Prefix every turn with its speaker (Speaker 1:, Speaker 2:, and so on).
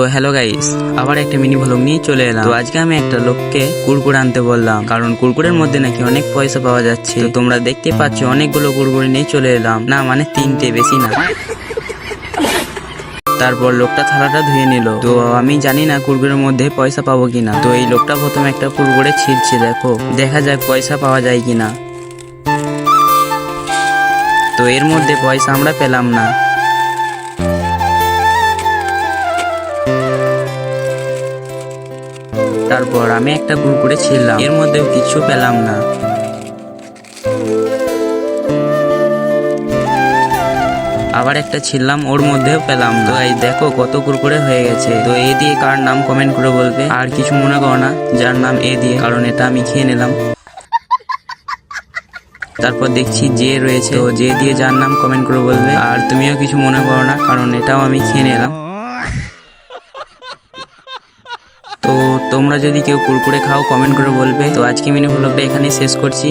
Speaker 1: তো hello guys, আবার একটা মিনি ভ্লগ নিয়ে চলে এলাম। তো আজকে আমি একটা লোককে কুরকুরে আনতে বললাম, কারণ কুরকুরের মধ্যে নাকি অনেক পয়সা পাওয়া যাচ্ছে। তো তোমরা দেখতে পাচ্ছ অনেকগুলো কুরকুরে নিয়ে চলে এলাম, না মানে তিনটে, বেশি না। তারপর লোকটা থালাটা ধুয়ে নিল। তো আমি জানি না কুরকুরের মধ্যে পয়সা পাবো কিনা। তো এই লোকটা প্রথমে একটা কুরকুরে ছিঁড়ছে, দেখা যাক পয়সা পাওয়া যায় কিনা। তো এর মধ্যে পয়সা আমরা পেলাম না। তারপর আমি একটা কুরকুরে ছিঁড়লাম, এর মধ্যেও কিছু পেলাম না। আবার একটা ছিঁড়লাম, ওর মধ্যেও পেলাম না। তো এই দেখো কত কুরকুরে হয়ে গেছে। তো এ দিয়ে কার নাম কমেন্ট করে বলবে, আর কিছু মনে করো না যার নাম এ দিয়ে, কারণ এটা আমি খেয়ে নিলাম। তারপর দেখছি যে রয়েছে, তো যে দিয়ে যার নাম কমেন্ট করে বলবে, আর তুমিও কিছু মনে করো না কারণ এটাও আমি খেয়ে নিলাম। তো তোমরা যদি কেউ কুরকুরে খাও কমেন্ট করে বলবে। তো আজকে মিনি ভ্লগটা এখানে শেষ করছি।